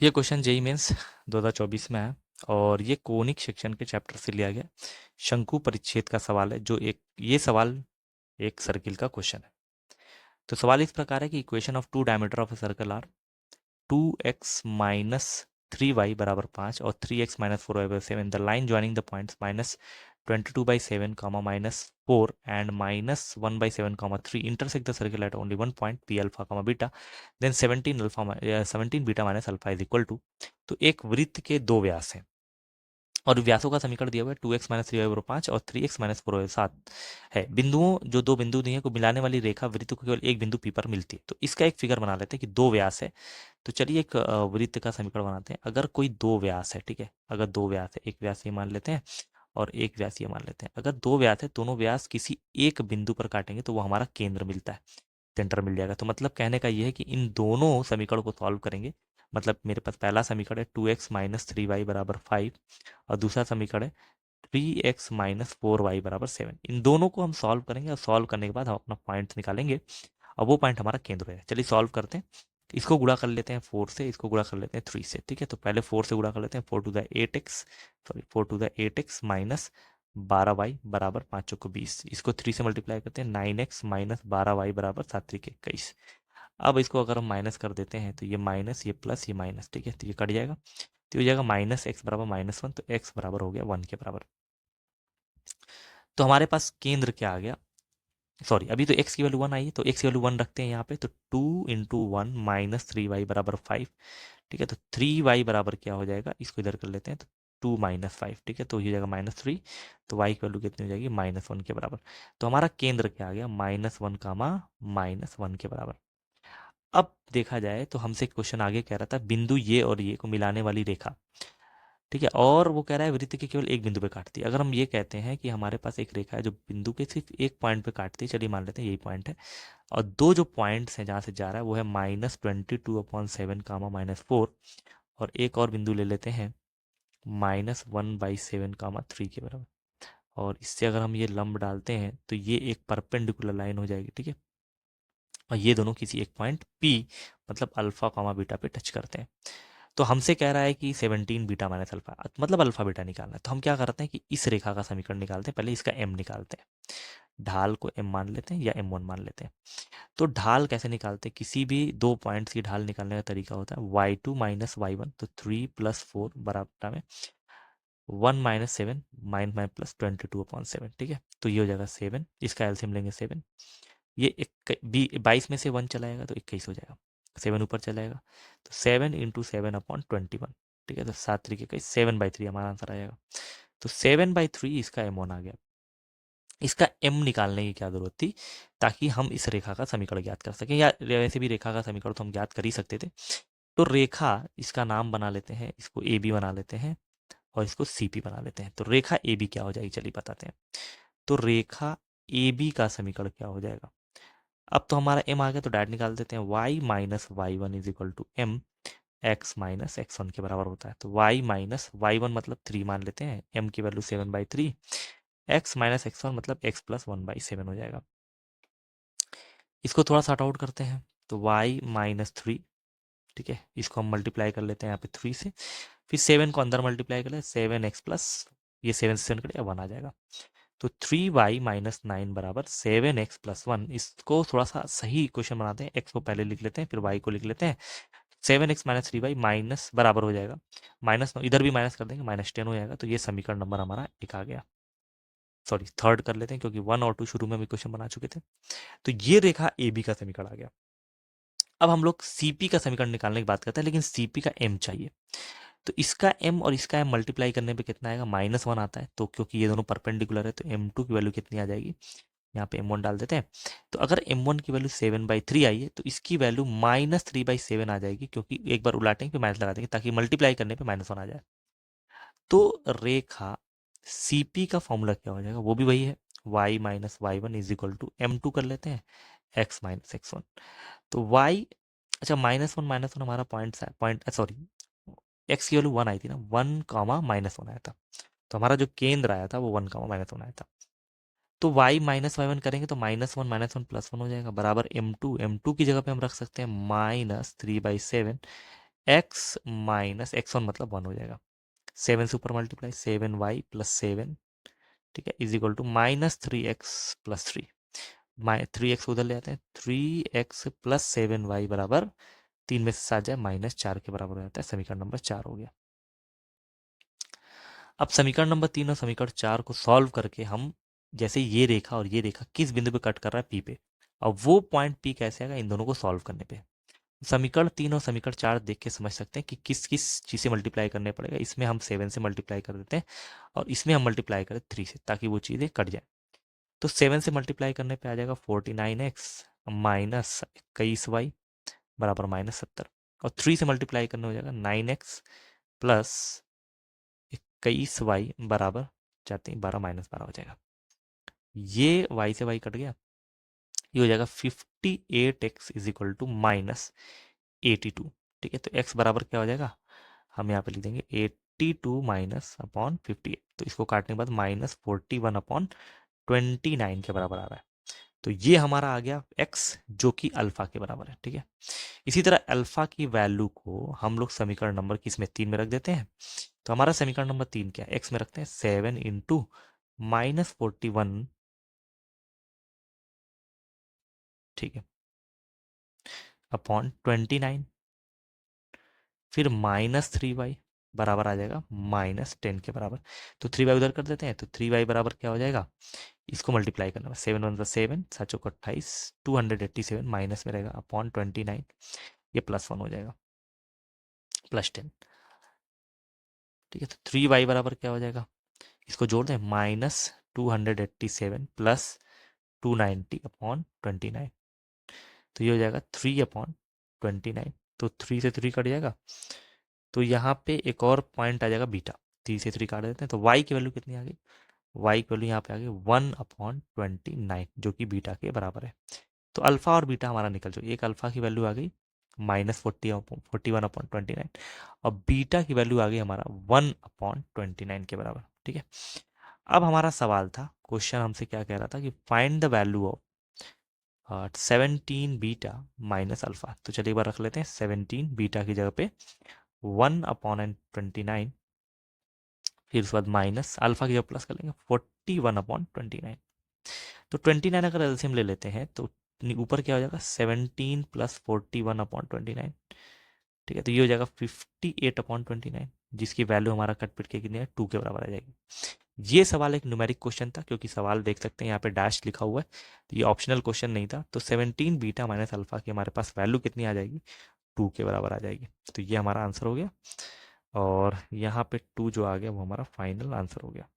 ये question JEE mains 2024 में है और ये कोनिक सेक्शन के चैप्टर से लिया गया शंकु परिच्छेद का सवाल है। जो एक ये सवाल एक सर्किल का क्वेश्चन है। तो सवाल इस प्रकार है कि equation of two diameter of a circle are 2x minus 3y बराबर 5 और 3x माइनस 4y बराबर 7। The line joining the points minus 22/7 comma minus 4 and minus 1/7 comma 3 intersect the circle at only one point p alpha comma beta, then 17 beta minus alpha is equal to। तो एक वृत्त के दो व्यास हैं और व्यासों का समीकरण दिया हुआ है 2x माइनस 3y बराबर 5 और 3x माइनस 4y 7 है। बिंदुओं जो दो बिंदु दिए हैं को मिलाने वाली रेखा वृत्त को केवल एक बिंदु पी पर मिलती है। तो इसका एक फिगर बना लेते हैं कि दो व्यास है। तो चलिए एक वृत्त का समीकरण बनाते हैं। अगर कोई दो व्यास है, ठीक है, अगर दो व्यास है, एक व्यास ये मान लेते हैं और एक व्यास ये मान लेते हैं। अगर दो व्यास है, दोनों व्यास किसी एक बिंदु पर काटेंगे तो वो हमारा केंद्र मिलता है, सेंटर मिल जाएगा। तो मतलब कहने का ये है कि इन दोनों समीकरण को सॉल्व करेंगे। मतलब मेरे पास पहला समीकरण है 2x माइनस 3y बराबर 5 और दूसरा समीकरण है 3x माइनस 4y बराबर 7। इन दोनों को हम सॉल्व करेंगे और सॉल्व करने के बाद हम अपना पॉइंट निकालेंगे और वो पॉइंट हमारा केंद्र है। चलिए सॉल्व करते हैं। इसको गुणा कर लेते हैं 4 से, इसको गुणा कर लेते हैं 3 से, ठीक है। तो पहले 4 से गुणा कर लेते हैं, 4 to the 8x minus 12y बराबर 5 चौको 20। इसको 3 से मल्टीप्लाई करते हैं, 9x माइनस 12y बराबर 7 3 21। अब इसको अगर हम माइनस कर देते हैं तो ये माइनस, ये प्लस, ये माइनस, ठीक है, तो ये कट जाएगा। तो हो जाएगा माइनस एक्स बराबर -1, तो एक्स बराबर हो गया 1 के बराबर। तो हमारे पास केंद्र क्या आ गया, सॉरी अभी तो x की वैल्यू 1 आई है, तो x की वैल्यू 1 रखते हैं यहाँ पे। तो 2 इंटू 1 माइनस 3y बराबर 5, ठीक है। तो 3y बराबर क्या हो जाएगा, इसको इधर कर लेते हैं, तो 2 माइनस 5, ठीक है, तो ये जाएगा -3। तो y की वैल्यू कितनी हो जाएगी, -1 के बराबर। तो हमारा केंद्र क्या आ गया, -1 कामा -1 के बराबर। अब देखा जाए तो हमसे क्वेश्चन आगे कह रहा था बिंदु ये और ये को मिलाने वाली रेखा, ठीक है, और वो कह रहा है वृत्त के केवल एक बिंदु पे काटती है। अगर हम ये कहते हैं कि हमारे पास एक रेखा है जो बिंदु के सिर्फ एक पॉइंट पे काटती है, चलिए मान लेते हैं यही पॉइंट है, और दो जो पॉइंट्स हैं जहाँ से जा रहा है वो है -22/7 कामा -4, और एक और बिंदु ले लेते हैं -1/7 कामा 3 के बराबर। और इससे अगर हम ये लंब डालते हैं तो ये एक परपेंडिकुलर लाइन हो जाएगी, ठीक है, और ये दोनों किसी एक पॉइंट P मतलब अल्फा कामा बीटा पे टच करते हैं। तो हमसे कह रहा है कि 17 बीटा माइनस अल्फा, मतलब अल्फा बीटा निकालना है। तो हम क्या करते हैं कि इस रेखा का समीकरण निकालते हैं। पहले इसका m निकालते हैं, ढाल को m मान लेते हैं या m1 मान लेते हैं। तो ढाल कैसे निकालते हैं, किसी भी दो पॉइंट्स की ढाल निकालने का तरीका होता है y2 माइनस y1, तो 3 प्लस 4 बराबर में 1 माइनस 7 माइन प्लस 22/7, ठीक है। तो ये हो जाएगा 7, इसका एलसीएम लेंगे 7, ये 22 में से 1 चलाएगा तो 21 हो जाएगा, 7 ऊपर चलाएगा, तो 7 इंटू 7/21, ठीक है। तो 7 3 21, 7/3 हमारा आंसर आ जाएगा। तो 7/3 इसका m1 आ गया। इसका m निकालने की क्या जरूरत थी, ताकि हम इस रेखा का समीकरण ज्ञात कर सकें, या वैसे भी रेखा का समीकरण तो हम ज्ञात कर ही सकते थे। तो रेखा, इसका नाम बना लेते हैं, इसको ए बी बना लेते हैं और इसको सी पी बना लेते हैं। तो रेखा ए बी क्या हो जाएगी, चलिए बताते हैं। तो रेखा ए बी का समीकरण क्या हो जाएगा, अब तो हमारा m आ गया, तो डायरेक्ट निकाल देते हैं, y minus y one is equal to m x minus x1 के बराबर होता है। तो y माइनस वाई वन मतलब 3 मान लेते हैं, m की वैल्यू 7/3, x माइनस x1 मतलब x प्लस 1/7 हो जाएगा। इसको थोड़ा सॉर्ट आउट करते हैं, तो y माइनस 3, ठीक है, इसको हम मल्टीप्लाई कर लेते हैं यहाँ पे 3 से, फिर 7 को अंदर मल्टीप्लाई कर ले, 7x प्लस, ये 7 से 7 कटेगा 1 आ जाएगा। तो 3y माइनस 9 बराबर 7x प्लस 1। इसको थोड़ा सा सही इक्वेशन बनाते हैं, x को पहले लिख लेते हैं फिर y को लिख लेते हैं। 7x माइनस 3y माइनस बराबर हो जाएगा माइनस, इधर भी माइनस कर देंगे, -10 हो जाएगा। तो ये समीकरण नंबर हमारा एक आ गया, सॉरी थर्ड कर लेते हैं क्योंकि 1 और 2 शुरू में हम इक्वेशन बना चुके थे। तो ये रेखा ए बी का समीकरण आ गया। अब हम लोग सीपी का समीकरण निकालने की बात करते हैं, लेकिन सीपी का एम चाहिए। तो इसका m और इसका m मल्टीप्लाई करने पे कितना आएगा, -1 आता है। तो क्योंकि ये दोनों परपेंडिकुलर है तो m2 की वैल्यू कितनी आ जाएगी, यहाँ पे m1 डाल देते हैं। तो अगर m1 की वैल्यू 7/3 आई है तो इसकी वैल्यू -3/7 आ जाएगी, क्योंकि एक बार उलाटेंगे फिर माइनस लगा देंगे ताकि मल्टीप्लाई करने पे -1 आ जाए। तो रेखा CP का फॉर्मूला क्या हो जाएगा, वो भी वही है, y minus y one is equal to m2 कर लेते हैं, x माइनस x1। तो y, अच्छा -1 हमारा पॉइंट सॉरी x की वैल्यू 1 आई थी ना, 1 कामा -1 आया था। तो हमारा जो केंद्र आया था वो 1 कामा -1 आया था। तो y माइनस वाई वन करेंगे तो -1 +1 हो जाएगा, बराबर m2 की जगह पे हम रख सकते हैं -3/7 एक्स माइनस x1 मतलब 1 हो जाएगा। 7 से ऊपर मल्टीप्लाई 7y प्लस 7, ठीक है, is equal to -3x+3। 3x उधर ले आते हैं, 3x प्लस 7y बराबर 3 में से 7 जाए -4 के बराबर हो जाता है। समीकरण नंबर 4 हो गया। अब समीकरण नंबर 3 और समीकरण 4 को सॉल्व करके हम जैसे ये रेखा और ये रेखा किस बिंदु पे कट कर रहा है, पी पे, और वो पॉइंट पी कैसे आएगा इन दोनों को सॉल्व करने पे। समीकरण 3 और समीकरण 4 देख के समझ सकते हैं कि किस किस चीज़ से मल्टीप्लाई करने पड़ेगा। इसमें हम 7 से मल्टीप्लाई कर देते हैं और इसमें हम मल्टीप्लाई करें 3 से, ताकि वो चीज़ें कट जाए। तो 7 से मल्टीप्लाई करने पे आ जाएगा 49x माइनस 21y बराबर -70, और 3 से मल्टीप्लाई करने हो जाएगा 9x प्लस 21y बराबर जाते हैं 12 -12 हो जाएगा। ये y से y कट गया, ये हो जाएगा 58x इज इक्वल टू -82। ठीक है, तो x बराबर क्या हो जाएगा, हम यहाँ पे लिख देंगे 82 माइनस अपॉन 58, तो इसको काटने के बाद -41/29 के बराबर आ रहा है। तो ये हमारा आ गया x जो कि अल्फा के बराबर है। ठीक है, इसी तरह अल्फा की वैल्यू को हम लोग समीकरण नंबर किस में 3 में रख देते हैं। तो हमारा समीकरण नंबर 3 क्या है, x में रखते हैं 7 इंटू -41, ठीक है, अपॉन 29, फिर -3y बराबर आ जाएगा -10 के बराबर। तो 3y उधर कर देते हैं, तो 3y बराबर क्या हो जाएगा, इसको मल्टीप्लाई करना, 7 1 7, 7 चौक 28, 287 माइनस में रहेगा अपॉन 29, ये +1 हो जाएगा, +10। ठीक है, तो 3y बराबर क्या हो जाएगा, इसको जोड़ दें, -287 प्लस 290 अपॉन 29, तो ये हो जाएगा 3/29। तो 3 से 3 कट जाएगा, तो यहाँ पे एक और पॉइंट आ जाएगा बीटा, 3 से 3 काट देते हैं, तो y की वैल्यू कितनी आ गई, y की वैल्यू यहाँ पे आ गई 1/29 जो कि बीटा के बराबर है। तो अल्फा और बीटा हमारा निकल चुका, एक अल्फा की वैल्यू आ गई -41/29 और बीटा की वैल्यू आ गई हमारा 1/29 के बराबर। ठीक है, अब हमारा सवाल था, क्वेश्चन हमसे क्या कह रहा था कि find the value of 17 beta minus alpha. तो चलिए एक बार रख लेते हैं, 17 बीटा की जगह पे 1/29, फिर उसके बाद माइनस अल्फा की जगह प्लस कर लेंगे 41/29। तो 29 अगर एलसीएम ले लेते हैं तो ऊपर क्या हो जाएगा, 17 प्लस 41/29। ठीक है, तो ये हो जाएगा 58/29, जिसकी वैल्यू हमारा कटपिट के कितनी है, 2 के बराबर आ जाएगी। ये सवाल एक न्यूमेरिक क्वेश्चन था, क्योंकि सवाल देख सकते हैं यहाँ पे डैश लिखा हुआ है, तो ये ऑप्शनल क्वेश्चन नहीं था। तो 17 बीटा माइनस अल्फा की हमारे पास वैल्यू कितनी आ जाएगी, 2 के बराबर आ जाएगी। तो ये हमारा आंसर हो गया, और यहाँ पे 2 जो आ गया वो हमारा फाइनल आंसर हो गया।